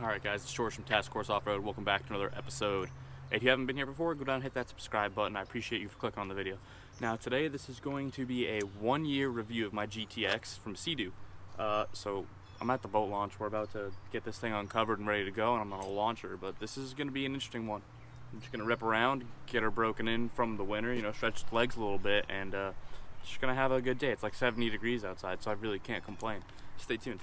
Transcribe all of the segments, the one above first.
Alright guys, it's George from Task Force Offroad. Welcome back to another episode. If you haven't been here before, go down and hit that subscribe button. I appreciate you for clicking on the video. Now today this is going to be a 1-year review of my GTX from Doo. So I'm at the boat launch. We're about to get this thing uncovered and ready to go, and I'm on a launcher, but this is going to be an interesting one. I'm just going to rip around, get her broken in from the winter, stretch the legs a little bit, and just going to have a good day. It's like 70 degrees outside, so I really can't complain. Stay tuned.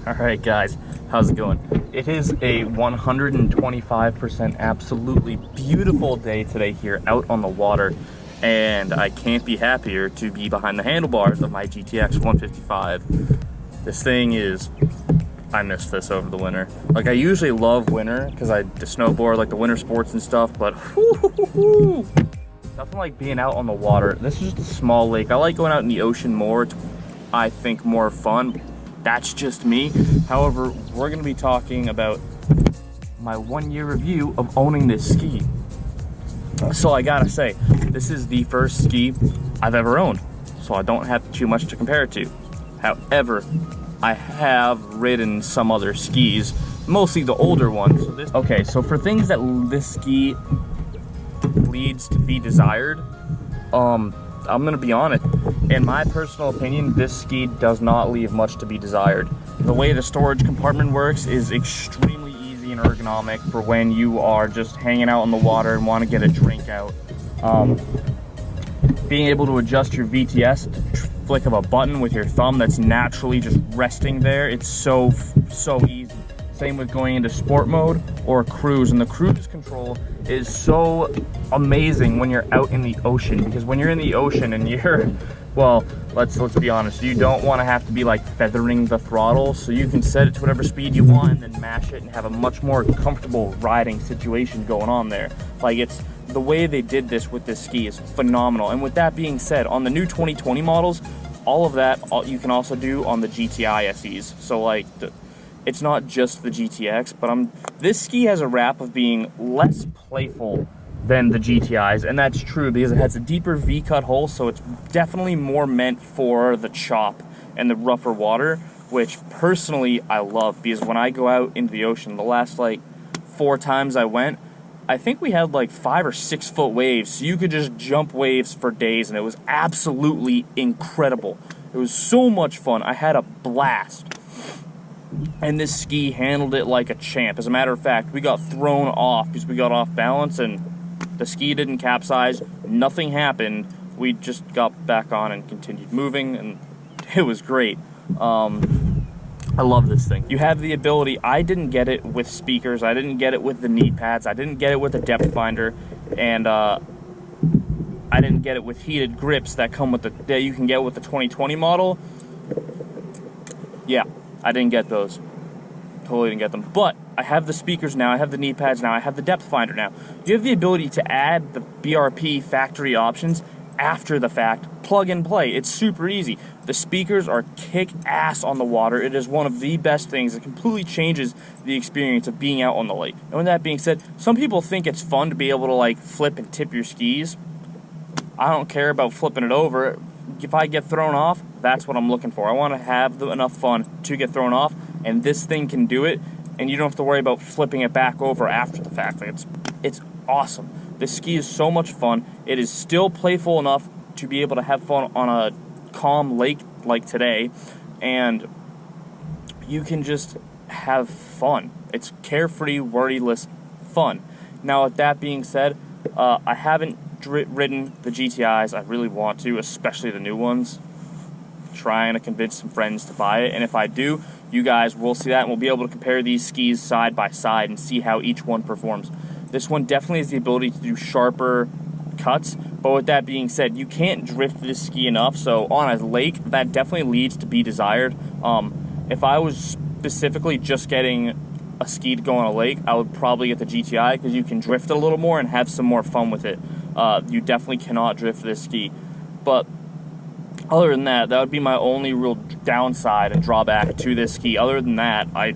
Alright guys, how's it going? It is a 125% absolutely beautiful day today here out on the water, and I can't be happier to be behind the handlebars of my GTX 155. This thing is, I miss this over the winter. Like, I usually love winter because I snowboard, like the winter sports and stuff, but nothing like being out on the water. This is just a small lake. I like going out in the ocean more. It's, I think, more fun. That's just me. However, we're going to be talking about my 1-year review of owning this ski. So I gotta say, this is the first ski I've ever owned, so I don't have too much to compare it to. However, I have ridden some other skis, mostly the older ones. So for things that this ski leads to be desired, I'm gonna be honest. In my personal opinion, this ski does not leave much to be desired. The way the storage compartment works is extremely easy and ergonomic for when you are just hanging out on the water and want to get a drink out. Being able to adjust your VTS to flick of a button with your thumb that's naturally just resting there, it's so easy. Same with going into sport mode or cruise, and the cruise control is so amazing when you're out in the ocean, because when you're in the ocean and you're, well, let's be honest, you don't want to have to be like feathering the throttle, so you can set it to whatever speed you want and then mash it and have a much more comfortable riding situation going on there. Like, it's the way they did this with this ski is phenomenal. And with that being said, on the new 2020 models, all of that you can also do on the GTI SEs. So like it's not just the GTX, but this ski has a rap of being less playful than the GTIs, and that's true because it has a deeper V-cut hull, so it's definitely more meant for the chop and the rougher water, which personally I love, because when I go out into the ocean, the last like 4 times I went, I think we had like 5 or 6 foot waves, so you could just jump waves for days, and it was absolutely incredible. It was so much fun. I had a blast. And this ski handled it like a champ. As a matter of fact, we got thrown off because we got off balance, and the ski didn't capsize. Nothing happened. We just got back on and continued moving, and it was great. I love this thing. You have the ability, I didn't get it with speakers, I didn't get it with the knee pads, I didn't get it with the depth finder, and I didn't get it with heated grips that come with that you can get with the 2020 model. Yeah, I didn't get those. Totally didn't get them. But I have the speakers now, I have the knee pads now, I have the depth finder now. You have the ability to add the BRP factory options after the fact, plug and play. It's super easy. The speakers are kick ass on the water. It is one of the best things. It completely changes the experience of being out on the lake. And with that being said, some people think it's fun to be able to like flip and tip your skis. I don't care about flipping it over. If I get thrown off, that's what I'm looking for. I want to have enough fun to get thrown off, and this thing can do it, and you don't have to worry about flipping it back over after the fact. Like it's awesome. This ski is so much fun. It is still playful enough to be able to have fun on a calm lake like today, and you can just have fun. It's carefree, worryless fun. Now, with that being said, I haven't ridden the GTIs. I really want to, especially the new ones. Trying to convince some friends to buy it, and if I do, you guys will see that, and we'll be able to compare these skis side by side and see how each one performs. This one definitely has the ability to do sharper cuts, but with that being said, you can't drift this ski enough, so on a lake, that definitely leads to be desired. If I was specifically just getting a ski to go on a lake, I would probably get the GTI, because you can drift it a little more and have some more fun with it. You definitely cannot drift this ski, but other than that, that would be my only real downside and drawback to this ski. Other than that, I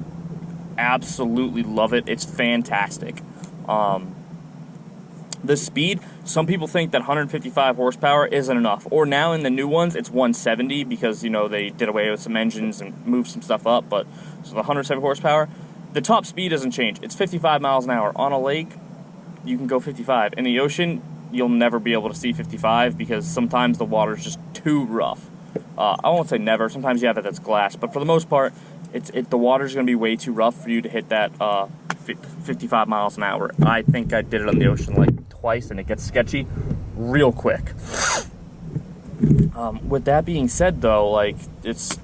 absolutely love it. It's fantastic. The speed, some people think that 155 horsepower isn't enough. Or now in the new ones, it's 170 because, you know, they did away with some engines and moved some stuff up. But so the 170 horsepower, the top speed doesn't change. It's 55 miles an hour. On a lake, you can go 55. In the ocean, you'll never be able to see 55 because sometimes the water's just too rough. I won't say never. Sometimes you have it that's glass, but for the most part, the water's going to be way too rough for you to hit that 55 miles an hour. I think I did it on the ocean like twice, and it gets sketchy real quick. With that being said, though, like the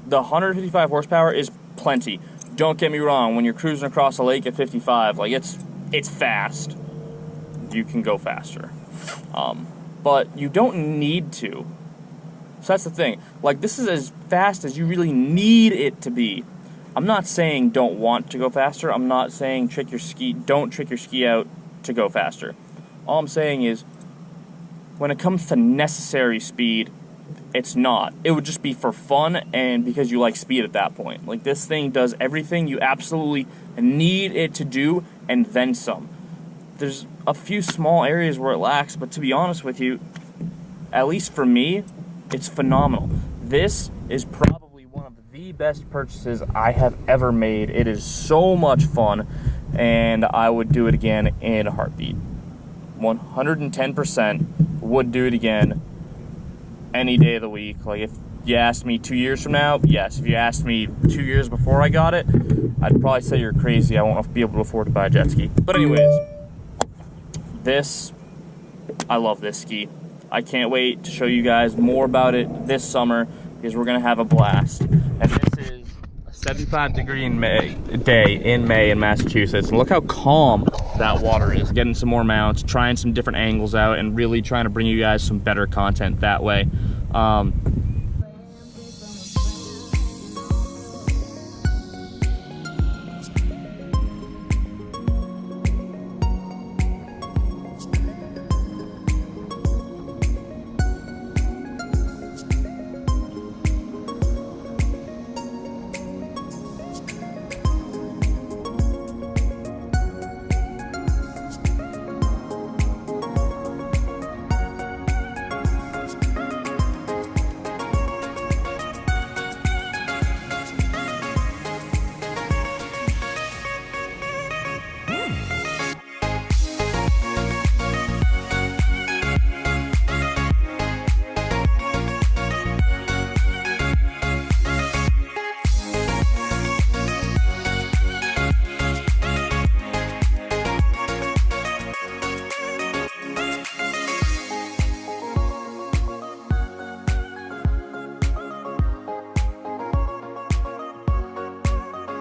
155 horsepower is plenty. Don't get me wrong. When you're cruising across a lake at 55, like it's fast. You can go faster, but you don't need to. So that's the thing. Like, this is as fast as you really need it to be. I'm not saying don't want to go faster. I'm not saying don't trick your ski out to go faster. All I'm saying is, when it comes to necessary speed, it's not. It would just be for fun and because you like speed at that point. Like, this thing does everything you absolutely need it to do and then some. There's a few small areas where it lacks, but to be honest with you, at least for me, it's phenomenal. This is probably one of the best purchases I have ever made. It is so much fun, and I would do it again in a heartbeat. 110% would do it again any day of the week. Like, if you asked me 2 years from now, yes. If you asked me 2 years before I got it, I'd probably say you're crazy. I won't be able to afford to buy a jet ski. But anyways, I love this ski. I can't wait to show you guys more about it this summer because we're going to have a blast. And this is a 75-degree day in May in Massachusetts. And look how calm that water is. Getting some more mounts, trying some different angles out, and really trying to bring you guys some better content that way.